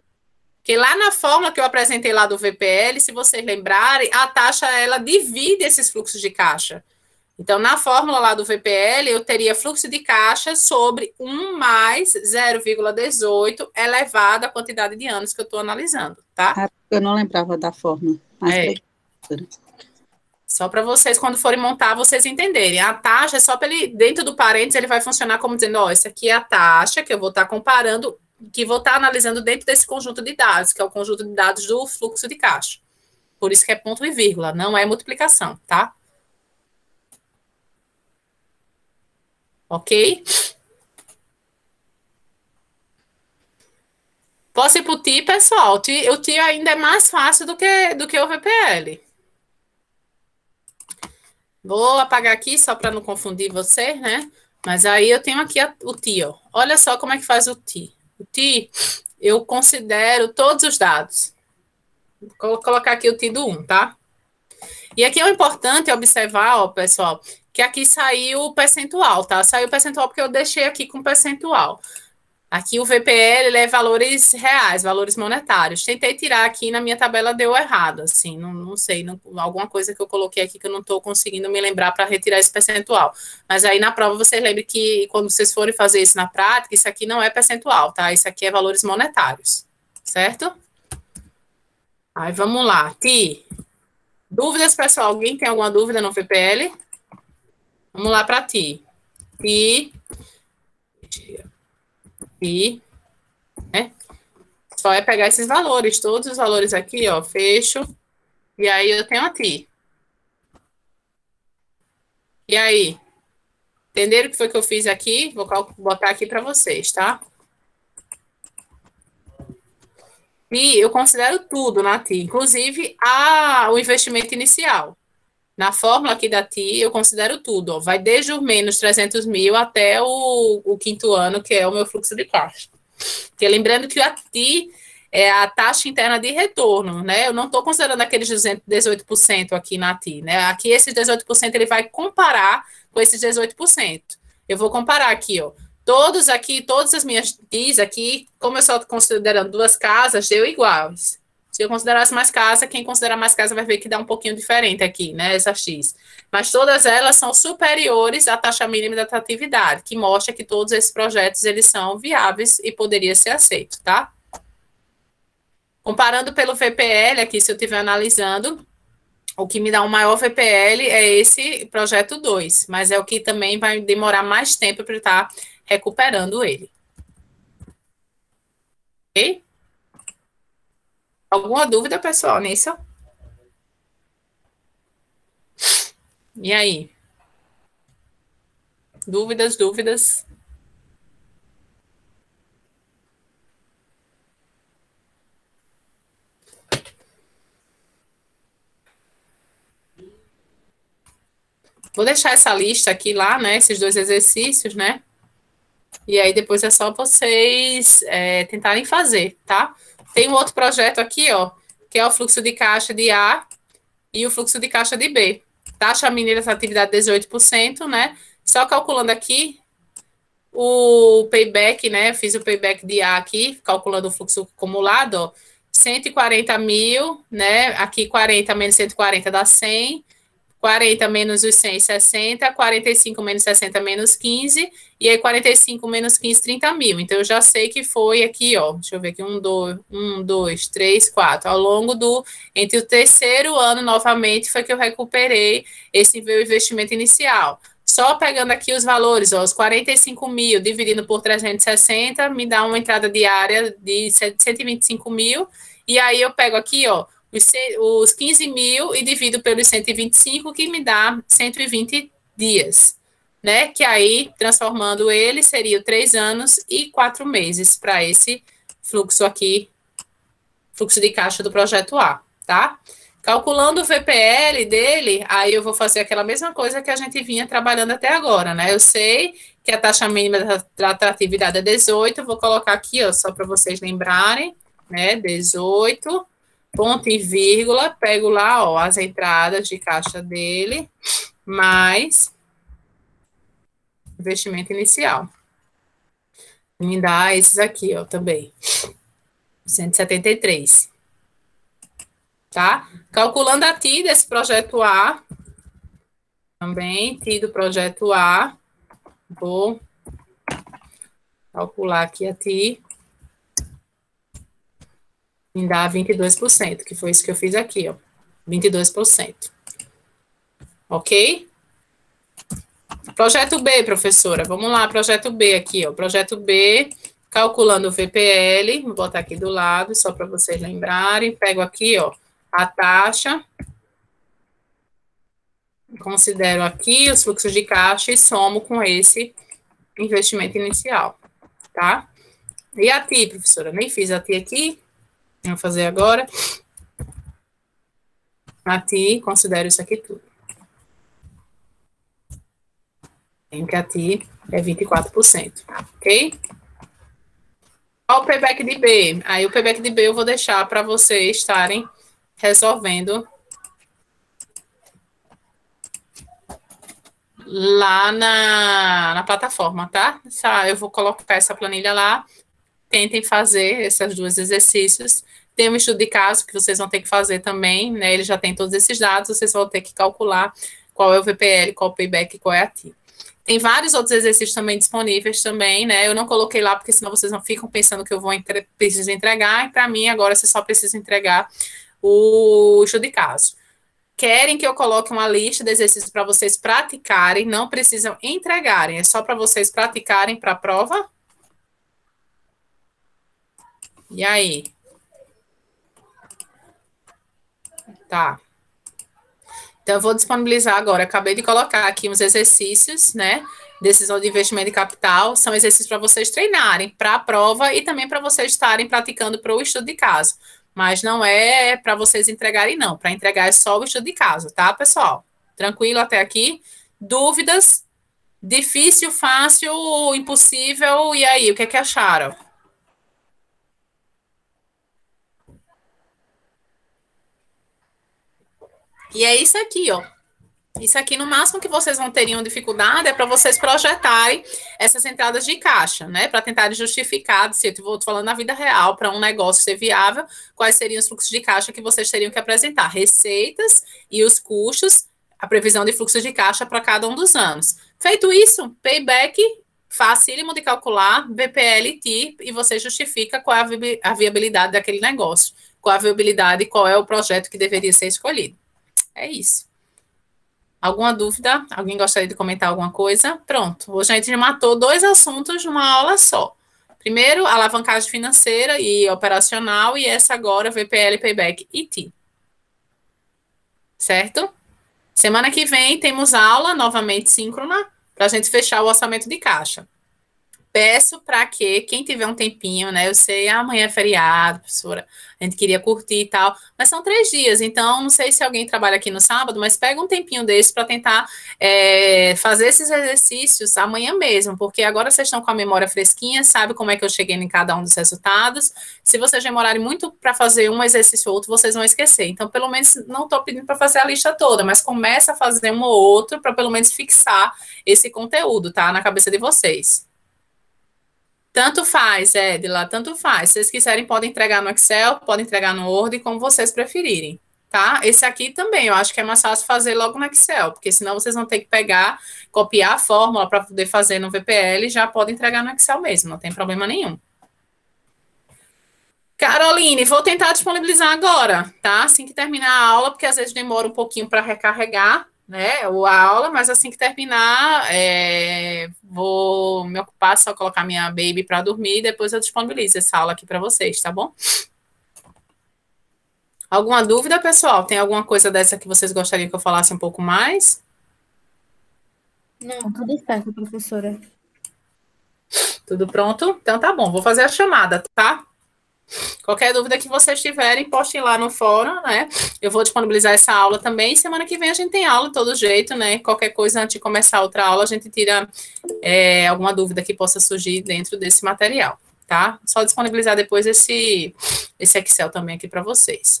Porque lá na fórmula que eu apresentei lá do VPL, se vocês lembrarem, a taxa, ela divide esses fluxos de caixa. Então, na fórmula lá do VPL, eu teria fluxo de caixa sobre 1 mais 0,18 elevado à quantidade de anos que eu estou analisando, tá?
Eu não lembrava da fórmula. Mas
só para vocês, quando forem montar, vocês entenderem. A taxa é só para ele, dentro do parênteses, ele vai funcionar como dizendo, ó, essa aqui é a taxa que eu vou estar comparando, que vou estar analisando dentro desse conjunto de dados, que é o conjunto de dados do fluxo de caixa. Por isso que é ponto e vírgula, não é multiplicação, tá? Ok? Posso ir para o TI, pessoal? O TI ainda é mais fácil do que o VPL. Vou apagar aqui só para não confundir vocês, né? Mas aí eu tenho aqui o TI, ó. Olha só como é que faz o TI. O TI, eu considero todos os dados. Vou colocar aqui o TI do 1, tá? E aqui é importante observar, ó, pessoal, que aqui saiu o percentual, tá? Saiu o percentual porque eu deixei aqui com percentual. Aqui o VPL é valores reais, valores monetários. Tentei tirar aqui, na minha tabela deu errado, assim, não sei, alguma coisa que eu coloquei aqui que eu não estou conseguindo me lembrar para retirar esse percentual. Mas aí na prova vocês lembrem que quando vocês forem fazer isso na prática, isso aqui não é percentual, tá? Isso aqui é valores monetários, certo? Aí vamos lá. Ti, dúvidas, pessoal? Alguém tem alguma dúvida no VPL? Vamos lá para Ti. Ti, né? Só é pegar esses valores, todos os valores aqui, ó, fecho, e aí eu tenho aqui. E aí? Entenderam o que foi que eu fiz aqui? Vou botar aqui para vocês, tá? E eu considero tudo na TI, inclusive o investimento inicial. Na fórmula aqui da TI, eu considero tudo, ó, vai desde o menos 300 mil até o quinto ano, que é o meu fluxo de caixa. Porque lembrando que a TI é a taxa interna de retorno, né? Eu não estou considerando aqueles 18% aqui na TI, né? Aqui esses 18% ele vai comparar com esses 18%. Eu vou comparar aqui, ó. Todas as minhas TIs aqui, como eu só estou considerando duas casas, deu iguais. Se eu considerasse mais casa, quem considera mais casa vai ver que dá um pouquinho diferente aqui, né? Essas X. Mas todas elas são superiores à taxa mínima de atratividade, que mostra que todos esses projetos eles são viáveis e poderia ser aceito, tá? Comparando pelo VPL aqui, se eu estiver analisando, O que me dá um maior VPL é esse projeto 2, mas é o que também vai demorar mais tempo para estar recuperando ele. Ok? Alguma dúvida, pessoal, nisso? E aí? Dúvidas, dúvidas? Vou deixar essa lista aqui lá, né? Esses 2 exercícios, né? E aí depois é só vocês tentarem fazer, tá? Tem um outro projeto aqui, ó, que é o fluxo de caixa de A e o fluxo de caixa de B. Taxa mínima da atividade 18%, né? Só calculando aqui o payback, né? Eu fiz o payback de A aqui, calculando o fluxo acumulado, ó. 140 mil, né? Aqui 40 menos 140 dá 100. 40 menos os 100, 60, 45 menos 60 menos 15, e aí 45 menos 15, 30 mil. Então, eu já sei que foi aqui, ó, deixa eu ver aqui, 2, 3, 4. Ao longo entre o terceiro ano, novamente, foi que eu recuperei esse meu investimento inicial. Só pegando aqui os valores, ó, os 45 mil dividido por 360, me dá uma entrada diária de 125 mil, e aí eu pego aqui, ó, os 15 mil e divido pelos 125, que me dá 120 dias, né? Que aí, transformando ele, seria 3 anos e 4 meses para esse fluxo aqui, fluxo de caixa do projeto A, tá? Calculando o VPL dele, aí eu vou fazer aquela mesma coisa que a gente vinha trabalhando até agora, né? Eu sei que a taxa mínima da atratividade é 18, vou colocar aqui, ó, só para vocês lembrarem, né? 18, ponto e vírgula, pego lá, ó, as entradas de caixa dele, mais investimento inicial. Me dá esses aqui, ó, também. 173. Tá? Calculando a TI desse projeto A, também, TI do projeto A, vou calcular aqui a TI, me dá 22%, que foi isso que eu fiz aqui, ó, 22%. Ok? Projeto B, professora, vamos lá, projeto B aqui, ó, projeto B, calculando o VPL, vou botar aqui do lado, só para vocês lembrarem, pego aqui, ó, a taxa, considero aqui os fluxos de caixa e somo com esse investimento inicial, tá? E a TI, professora? Nem fiz a TI aqui, vou fazer agora. A TI, considero isso aqui tudo. Em que a TI é 24%, ok? Qual o payback de B? Aí o payback de B eu vou deixar para vocês estarem resolvendo lá na plataforma, tá? Eu vou colocar essa planilha lá, tentem fazer esses 2 exercícios. Tem um estudo de caso que vocês vão ter que fazer também, né? Ele já tem todos esses dados, vocês vão ter que calcular qual é o VPL, qual é o payback e qual é a TI. Tem vários outros exercícios também disponíveis também, né? Eu não coloquei lá porque senão vocês não ficam pensando que eu preciso entregar, e para mim agora você só precisa entregar o estudo de caso. Querem que eu coloque uma lista de exercícios para vocês praticarem, não precisam entregarem, é só para vocês praticarem para a prova? E aí? Tá. Então, eu vou disponibilizar agora. Acabei de colocar aqui uns exercícios, né? Decisão de investimento de capital. São exercícios para vocês treinarem para a prova e também para vocês estarem praticando para o estudo de caso. Mas não é para vocês entregarem, não. Para entregar é só o estudo de caso, tá, pessoal? Tranquilo até aqui? Dúvidas? Difícil, fácil, impossível? E aí, o que é que acharam? E é isso aqui, ó. Isso aqui, no máximo que vocês vão teriam dificuldade é para vocês projetarem essas entradas de caixa, né? Para tentarem justificar, se eu estou falando na vida real, para um negócio ser viável, quais seriam os fluxos de caixa que vocês teriam que apresentar, receitas e os custos, a previsão de fluxos de caixa para cada um dos anos. Feito isso, payback, facílimo de calcular, BPL, TI, e você justifica qual é a viabilidade daquele negócio, qual é a viabilidade e qual é o projeto que deveria ser escolhido. É isso. Alguma dúvida? Alguém gostaria de comentar alguma coisa? Pronto, hoje a gente já matou 2 assuntos numa aula só. Primeiro, alavancagem financeira e operacional, e essa agora, VPL, Payback e T. Certo? Semana que vem temos aula novamente síncrona para a gente fechar o orçamento de caixa. Peço para que quem tiver um tempinho, né? Eu sei, amanhã é feriado, professora, a gente queria curtir e tal, mas são 3 dias, então não sei se alguém trabalha aqui no sábado, mas pega um tempinho desse para tentar fazer esses exercícios amanhã mesmo, porque agora vocês estão com a memória fresquinha, sabe como é que eu cheguei em cada um dos resultados. Se vocês demorarem muito para fazer um exercício ou outro, vocês vão esquecer. Então, pelo menos, não estou pedindo para fazer a lista toda, mas começa a fazer um ou outro para pelo menos fixar esse conteúdo, tá? Na cabeça de vocês. Tanto faz, Edila, tanto faz. Se vocês quiserem, podem entregar no Excel, podem entregar no Word, como vocês preferirem, tá? Esse aqui também, eu acho que é mais fácil fazer logo no Excel, porque senão vocês vão ter que pegar, copiar a fórmula para poder fazer no VPL, já podem entregar no Excel mesmo, não tem problema nenhum. Caroline, vou tentar disponibilizar agora, tá? Assim que terminar a aula, porque às vezes demora um pouquinho para recarregar, né, a aula, mas assim que terminar, vou me ocupar, só colocar minha baby para dormir e depois eu disponibilizo essa aula aqui para vocês, tá bom? Alguma dúvida, pessoal? Tem alguma coisa dessa que vocês gostariam que eu falasse um pouco mais?
Não, tudo certo, professora.
Tudo pronto? Então tá bom, vou fazer a chamada, tá? Qualquer dúvida que vocês tiverem, postem lá no fórum, né? Eu vou disponibilizar essa aula também. Semana que vem a gente tem aula de todo jeito, né? Qualquer coisa antes de começar outra aula, a gente tira alguma dúvida que possa surgir dentro desse material, tá? Só disponibilizar depois esse Excel também aqui para vocês.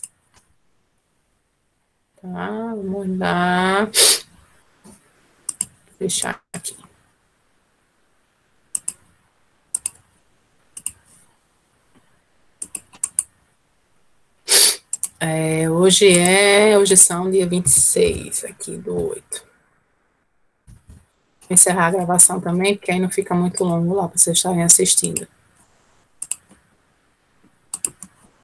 Tá, vamos lá. Vou fechar aqui. Hoje são dia 26 aqui do 8. Vou encerrar a gravação também, porque aí não fica muito longo lá para vocês estarem assistindo.